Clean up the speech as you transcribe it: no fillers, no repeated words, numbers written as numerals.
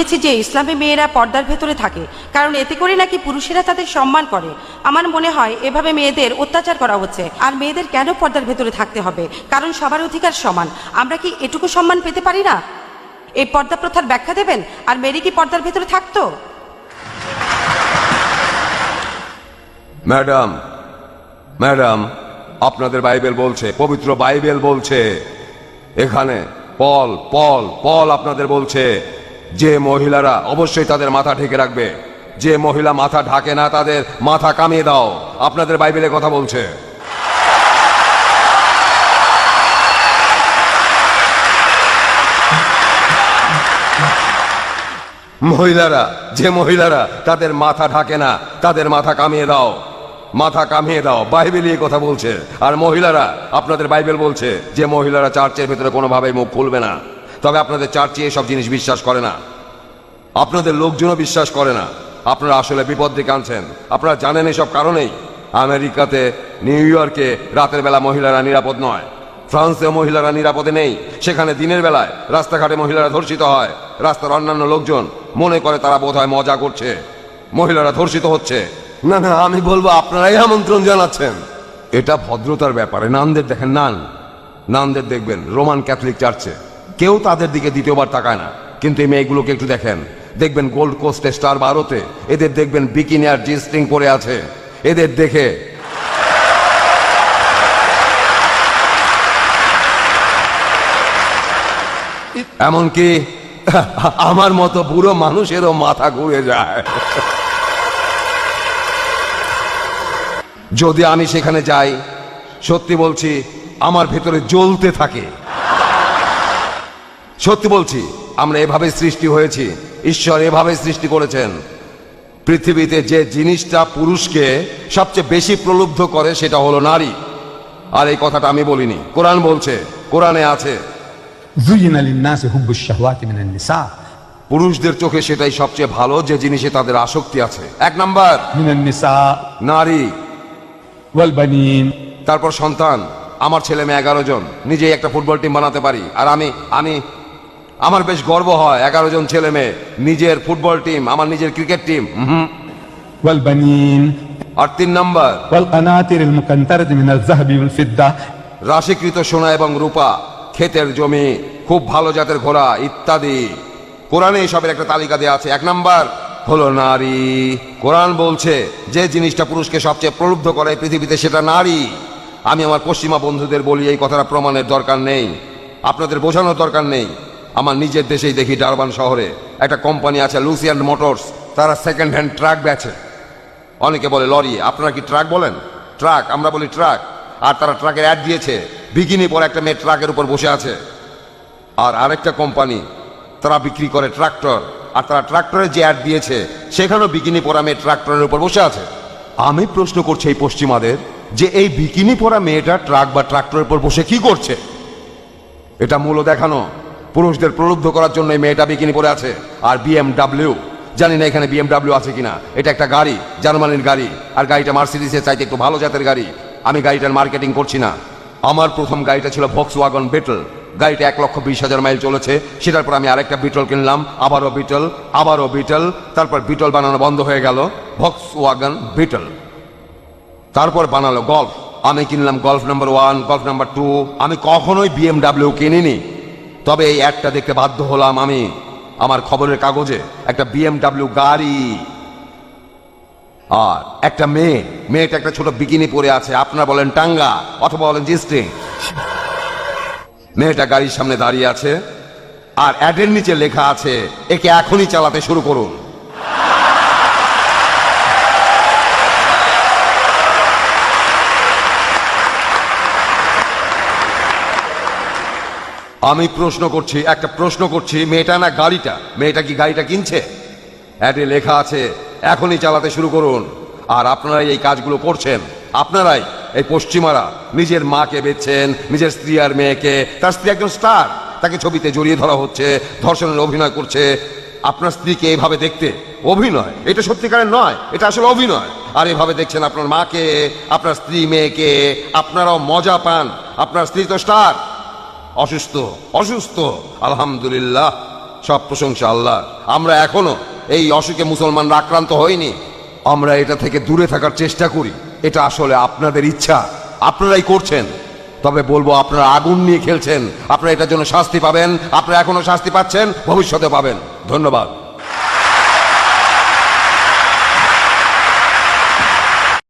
শুনেছি যে ইসলামে মেয়েরা পর্দার ভেতরে থাকে, কারণ এতে করে নাকি পুরুষেরা তাদের সম্মান করে। আমার মনে হয় এভাবে মেয়েদের অত্যাচার করা হচ্ছে। আর মেয়েদের কেন পর্দার ভেতরে থাকতে হবে? কারণ সবার অধিকার সমান। আমরা কি এটুকু সম্মান পেতে পারি না? এই পর্দা প্রথার ব্যাখ্যা দেবেন। আর মেরি কি পর্দার ভেতরে থাকতো? ম্যাডাম, ম্যাডাম, আপনাদের বাইবেল বলছে, পবিত্র বাইবেল বলছে, এখানে পল পল পল আপনাদের বলছে যে মহিলারা অবশ্যই তাদের মাথা ঢেকে রাখবে। যে মহিলা মাথা ঢাকে না তাদের মাথা কামিয়ে দাও। আপনাদের বাইবেলে কথা বলছে। মহিলারা, যে মহিলারা তাদের মাথা ঢাকে না তাদের মাথা কামিয়ে দাও, মাথা কামিয়ে দাও। বাইবেল এই কথা বলছে। আর মহিলারা, আপনাদের বাইবেল বলছে যে মহিলারা চার্চের ভেতরে কোনোভাবেই মুখ খুলবে না। তবে আপনাদের চার্চে এসব জিনিস বিশ্বাস করে না, আপনাদের লোকজনও বিশ্বাস করে না। আপনারা আসলে বিপদ ডেকে আনছেন। আপনারা জানেন এসব কারণেই আমেরিকাতে, নিউ ইয়র্কে রাতের বেলা মহিলারা নিরাপদ নয়। ফ্রান্সে মহিলারা নিরাপদে নেই। সেখানে দিনের বেলায় রাস্তাঘাটে মহিলারা ধর্ষিত হয়। রাস্তার অন্যান্য লোকজন মনে করে তারা বোধহয় মজা করছে, মহিলারা ধর্ষিত হচ্ছে। না না, আমি বলবো আপনারাই আমন্ত্রণ জানাচ্ছেন। এটা ভদ্রতার ব্যাপারে। নানদের দেখেন, নানদের দেখবেন রোমান ক্যাথলিক চার্চে কেউ তাদের দিকে দ্বিতীয়বার তাকায় না। কিন্তু এই মেয়েগুলোকে একটু দেখবেন গোল্ড কোস্টে, স্টার বারোতে এদের দেখবেন বিকিনি আর জি স্ট্রিং পরে আছে। এদের দেখে এমনকি আমার মতো বুড়ো মানুষেরও মাথা ঘুরে যায়। যদি আমি সেখানে যাই, সত্যি বলছি আমার ভেতরে জ্বলতে থাকে। সত্যি বলছি, আমরা এভাবে সৃষ্টি হয়েছি, ঈশ্বর এভাবে সৃষ্টি করেছেন। পৃথিবীতে যে জিনিসটা পুরুষকে সবচেয়ে বেশি প্রলুব্ধ করে সেটা হলো নারী। আর এই কথাটা আমি বলিনি, কোরআন বলছে, কোরআনে আছে زين للناس حب الشهوات من النساء পুরুষদের চোখে সেটাই সবচেয়ে ভালো যে জিনিসে তাদের আসক্তি আছে। এক নাম্বার من النساء নারী, والبنين তারপর সন্তান। আমার ছেলে মেয়ে 11 জন, নিজেই একটা ফুটবল টিম বানাতে পারি। আর আমি আমার বেশ গর্ব হয় 11 জন ছেলে মেয়ে, নিজের ফুটবল টিম, আমার নিজের ক্রিকেট টিম। والبنين আর 3 নাম্বার والقناطر المقنطرة من الذهب والفضة রাশিকৃত সোনা এবং রূপা, ক্ষেতের জমি, খুব ভালো জাতের ঘোড়া ইত্যাদি। কোরআনে এসবের একটা তালিকা দেওয়া আছে। 1 নাম্বার হলো নারী। কোরআন বলছে যে জিনিসটা পুরুষকে সবচেয়ে প্রলুব্ধ করে পৃথিবীতে সেটা নারী। আমি আমার পশ্চিমা বন্ধুদের বলি এই কথাটা প্রমাণের দরকার নেই, আপনাদের বোঝানোর দরকার নেই। আমার নিজের দেশেই দেখি, ডারবান শহরে একটা কোম্পানি আছে লুসিয়ান মোটরস। তারা সেকেন্ড হ্যান্ড ট্রাক বেচে। অনেকে বলে লরি, আপনারা কি ট্রাক বলেন? ট্রাক, আমরা বলি ট্রাক। আর তারা ট্রাকের অ্যাড দিয়েছে, বিকিনি পরে একটা মেয়ে ট্রাকের উপর বসে আছে। আর আরেকটা কোম্পানি তারা বিক্রি করে ট্রাক্টর, আর তারা ট্রাক্টরের যে অ্যাড দিয়েছে সেখানেও বিকিনি পরা মেয়ে ট্রাক্টরের উপর বসে আছে। আমি প্রশ্ন করছি এই পশ্চিমাদের যে এই বিকিনি পরা মেয়েটা ট্রাক বা ট্রাক্টরের উপর বসে কি করছে? এটা মূল দেখানো, পুরুষদের প্রলুব্ধ করার জন্য এই মেয়েটা বিকিনি পরে আছে। আর BMW, জানি না এখানে BMW আছে কিনা, এটা একটা গাড়ি, জার্মানির গাড়ি। আর গাড়িটা মার্সিডিসের চাইতে একটু ভালো জাতের গাড়ি। আমি গাড়িটার মার্কেটিং করছি না। আমার প্রথম গাড়িটা ছিল ভক্সওয়াগন বিটল। গাড়িটা 1,20,000 মাইল চলেছে। সেটার পর আমি আরেকটা বিটল কিনলাম, আবারও বিটল, আবারও বিটল। তারপর বিটল বানানো বন্ধ হয়ে গেল, ভক্সওয়াগন বিটল। তারপর বানালো গল্ফ। আমি কিনলাম গল্ফ নাম্বার 1, গল্ফ নাম্বার 2। আমি কখনোই BMW কিনিনি। তবে এই অ্যাডটা দেখতে বাধ্য হলাম আমি আমার খবরের কাগজে, একটা BMW গাড়ি আর একটা মেয়েটা একটা ছোট বিকিনি পরে আছে। আপনারা বলেন টাঙ্গা অথবা বলেন জি স্ট্রিং। মেয়েটা গাড়ির সামনে দাঁড়িয়ে আছে আর অ্যাডের নিচে লেখা আছে একে এখনই চালাতে শুরু করুন। আমি একটা প্রশ্ন করছি, মেয়েটা না গাড়িটা, মেয়েটা কি গাড়িটা কিনছে? অ্যাডে লেখা আছে এখনই চালাতে শুরু করুন। আর আপনারাই এই কাজগুলো করছেন। আপনারাই, এই পশ্চিমারা নিজের মাকে বেচছেন, নিজের স্ত্রী আর মেয়েকে। তার স্ত্রী একজন স্টার, তাকে ছবিতে জড়িয়ে ধরা হচ্ছে, ধর্ষণের অভিনয় করছে। আপনার স্ত্রীকে এইভাবে দেখতে অভিনয়, এটা সত্যিকারের নয়, এটা আসলে অভিনয়। আর এভাবে দেখছেন আপনার মাকে, আপনার স্ত্রী মেয়েকে, আপনারাও মজা পান। আপনার স্ত্রী তো স্টার, অসুস্থ, আলহামদুলিল্লাহ সব প্রশংসা আল্লাহ। আমরা এখনো এই অসুখে মুসলমানরা আক্রান্ত হইনি। আমরা এটা থেকে দূরে থাকার চেষ্টা করি। এটা আসলে আপনাদের ইচ্ছা, আপনারাই করছেন। তবে বলবো, আপনারা আগুন নিয়ে খেলছেন। আপনারা এটার জন্য শাস্তি পাবেন। আপনারা এখনো শাস্তি পাচ্ছেন, ভবিষ্যতে পাবেন। ধন্যবাদ।